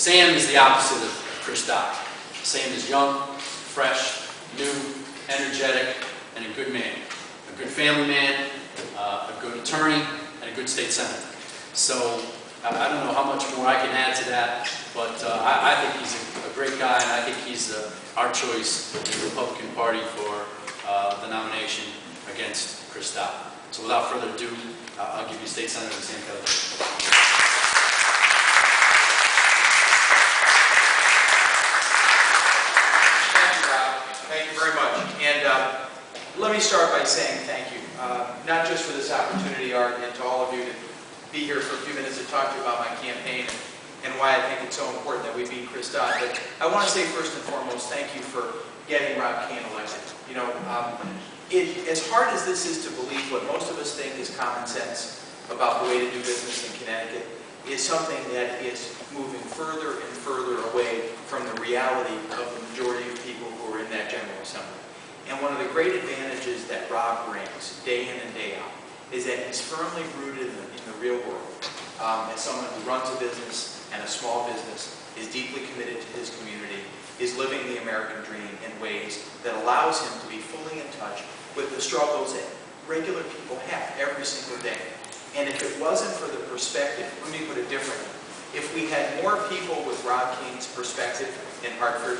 Sam is the opposite of Chris Dodd. Sam is young, fresh, new, energetic, and a good man. A good family man, a good attorney, and a good state senator. So I don't know how much more I can add to that, but I think he's a great guy, and I think he's our choice in the Republican Party for the nomination against Chris Dodd. So without further ado, I'll give you State Senator Sam Caligiuri. Very much. And let me start by saying thank you, not just for this opportunity, Art, and to all of you to be here for a few minutes to talk to you about my campaign and why I think it's so important that we beat Chris Dodd. But I want to say first and foremost, thank you for getting Rob Kane elected. You know, as hard as this is to believe, what most of us think is common sense about the way to do business in Connecticut is something that is moving further and further away from the reality of the majority of people who are in that General Assembly. And one of the great advantages that Rob brings day in and day out is that he's firmly rooted in the real world. As someone who runs a business and a small business, is deeply committed to his community, is living the American dream in ways that allows him to be fully in touch with the struggles that regular people have every single day. And if it wasn't for the perspective, let me put it differently, if we had more people with Rob Kane's perspective in Hartford,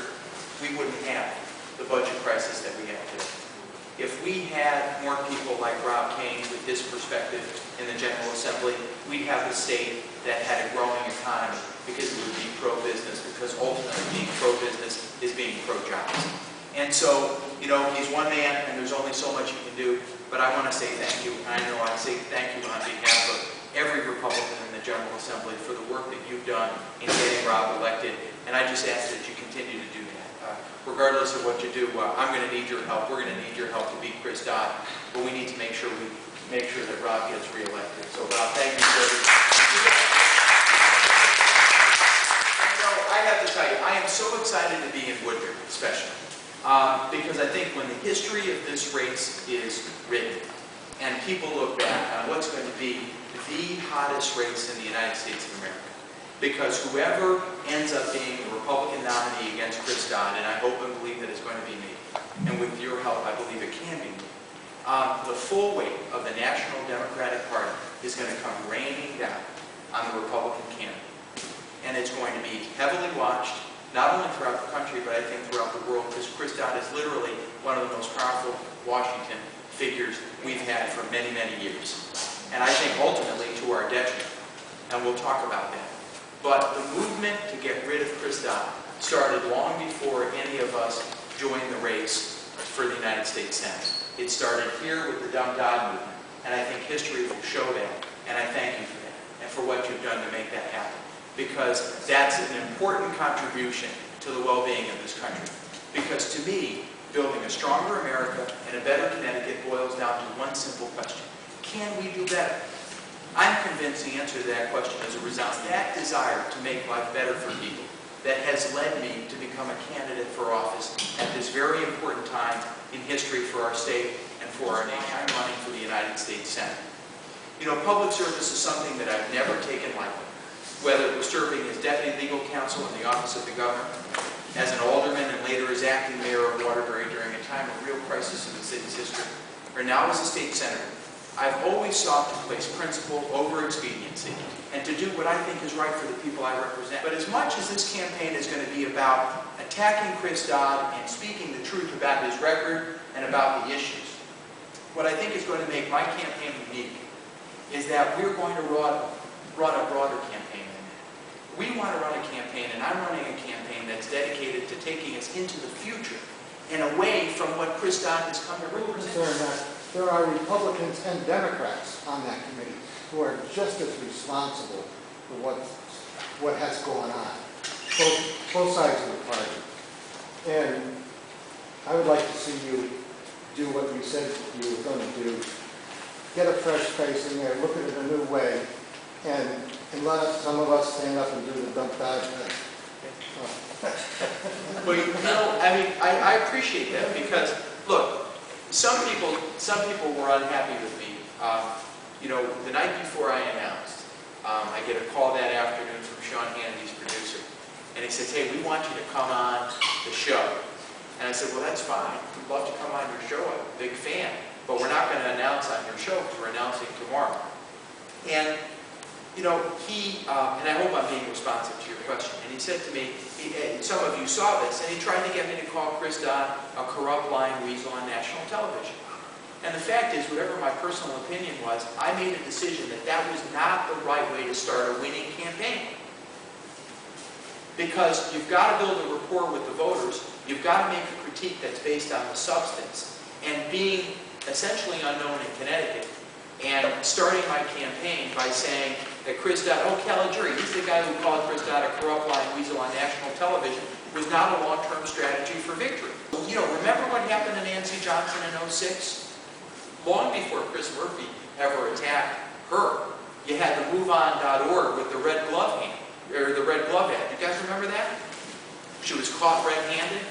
we wouldn't have the budget crisis that we have today. If we had more people like Rob Kane with his perspective in the General Assembly, we'd have a state that had a growing economy because it would be pro-business, because ultimately being pro-business is being pro-jobs. And so, you know, he's one man and there's only so much you can do, but I want to say thank you. I know I say thank you on behalf of every Republican in the General Assembly for the work that you've done in getting Rob elected, and I just ask that you continue to do that. Regardless of what you do, I'm going to need your help. We're going to need your help to beat Chris Dodd, but we need to make sure that Rob gets reelected. So Rob, thank you for everything. You know, I have to tell you, I am so excited to be in Woodbury, especially. Because I think when the history of this race is written and people look back on what's going to be the hottest race in the United States of America, because whoever ends up being the Republican nominee against Chris Dodd, and I hope and believe that it's going to be me, and with your help I believe it can be me, the full weight of the National Democratic Party is going to come raining down on the Republican candidate. And it's going to be heavily watched, not only throughout the country, but I think throughout the world, because Chris Dodd is literally one of the most powerful Washington figures we've had for many, many years. And I think ultimately to our detriment, and we'll talk about that. But the movement to get rid of Chris Dodd started long before any of us joined the race for the United States Senate. It started here with the Dumb Dodd movement, and I think history will show that, and I thank you for that, and for what you've done to make that happen. Because that's an important contribution to the well-being of this country. Because to me, building a stronger America and a better Connecticut boils down to one simple question. Can we do better? I'm convinced the answer to that question is a result of that desire to make life better for people that has led me to become a candidate for office at this very important time in history for our state and for our nation. I'm running for the United States Senate. You know, public service is something that I've never taken lightly. Whether it was serving as Deputy Legal Counsel in the Office of the Governor, as an alderman, and later as acting mayor of Waterbury during a time of real crisis in the city's history, or now as a state senator, I've always sought to place principle over expediency and to do what I think is right for the people I represent. But as much as this campaign is going to be about attacking Chris Dodd and speaking the truth about his record and about the issues, what I think is going to make my campaign unique is that we're going to run a broader campaign than that. We want to run a campaign, and I'm running a campaign that's dedicated to taking us into the future and away from what Chris Dodd has come to represent. There are Republicans and Democrats on that committee who are just as responsible for what has gone on, both sides of the party. And I would like to see you do what you said you were going to do. Get a fresh face in there, look at it a new way, and let some of us stand up and do the dump dive. Well, you know, I mean, I appreciate that because, look, some people were unhappy with me. You know, the night before I announced, I get a call that afternoon from Sean Hannity's producer, said, hey, we want you to come on the show. And I said, well, that's fine. We'd love to come on your show. I'm a big fan. But we're not going to announce on your show because we're announcing tomorrow. And, you know, and I hope I'm being responsive to your question. And he said to me, some of you saw this, and he tried to get me to call Chris Dodd a corrupt, lying weasel on national television. And the fact is, whatever my personal opinion was, I made a decision that that was not the right way to start a winning campaign. Because you've got to build a rapport with the voters, you've got to make a critique that's based on the substance. And being essentially unknown in Connecticut, and starting my campaign by saying that Chris Dodd, Caliguiri, he's the guy who called Chris Dodd a corrupt, lying weasel on national television, was not a long-term strategy for victory. You know, remember what happened to Nancy Johnson in '06? Long before Chris Murphy ever attacked her, you had the MoveOn.org with the red glove hand, or the red glove ad. You guys remember that? She was caught red-handed.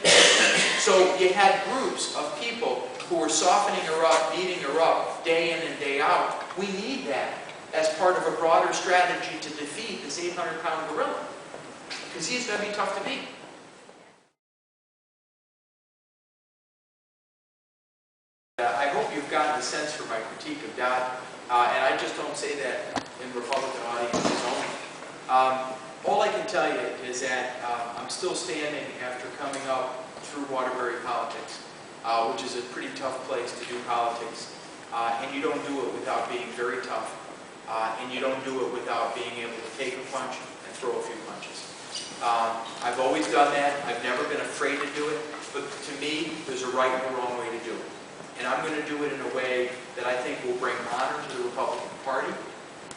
So you had groups of people who were softening her up, beating her up, day in and day out. We need that as part of a broader strategy to defeat this 800-pound gorilla, because he's going to be tough to beat. I hope you've gotten a sense for my critique of Dodd, and I just don't say that in Republican audiences only. All I can tell you is that I'm still standing after coming up through Waterbury politics, which is a pretty tough place to do politics. And you don't do it without being very tough, and you don't do it without being able to take a punch and throw a few punches. I've always done that. I've never been afraid to do it, but to me, there's a right and a wrong way to do it. And I'm going to do it in a way that I think will bring honor to the Republican Party,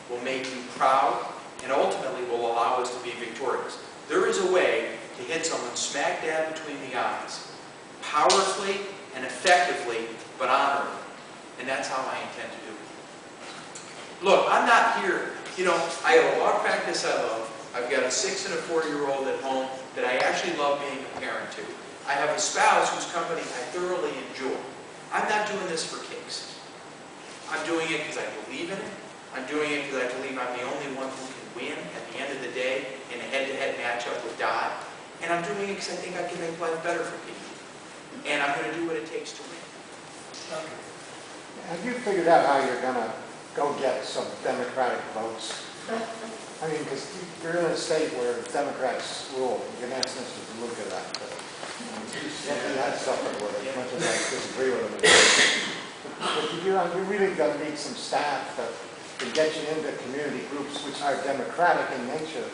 will make you proud, and ultimately will allow us to be victorious. There is a way to hit someone smack dab between the eyes, powerfully and effectively, but honorably. And that's how I intend to do it. Look, I'm not here, you know, I have a law practice I love. I've got a 6- and a 4-year-old at home that I actually love being a parent to. I have a spouse whose company I thoroughly enjoy. I'm not doing this for kicks. I'm doing it because I believe in it. I'm doing it because I believe I'm the only one who can win at the end of the day in a head-to-head matchup with Dodd. And I'm doing it because I think I can make life better for people. And I'm going to do what it takes to win. Okay. Have you figured out how you're going to go get some Democratic votes? I mean, because you're in a state where Democrats rule. You can ask Mr. DeLuca that. He has suffered with it, as much as I disagree with him. But you're really going to need some staff to get you into community groups which are democratic in nature.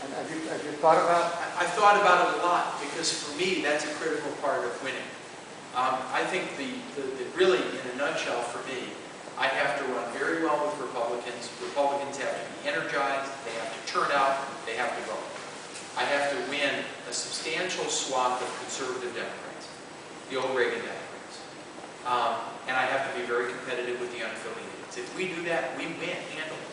And have you thought about? I've thought about it a lot, because for me, that's a critical part of winning. I think really, in a nutshell, for me, I have to run very well with Republicans. Republicans have to be energized, they have to turn out, they have to vote. I have to win a substantial swath of conservative Democrats, the old Reagan Democrats. And I have to be very competitive with the unaffiliated. If we do that, we win handily.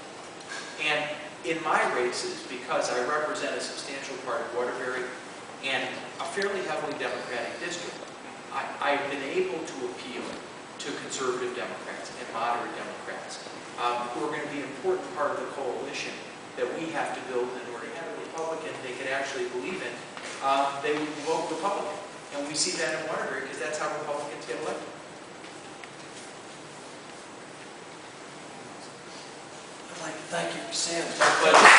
And in my races, because I represent a substantial part of Waterbury and a fairly heavily Democratic district, I've been able to appeal to conservative Democrats and moderate Democrats, who are going to be an important part of the coalition that we have to build in order to have a Republican they could actually believe in. They would vote Republican. And we see that in Waterbury because that's how Republicans get elected. I'd like to thank you, Sam. My pleasure.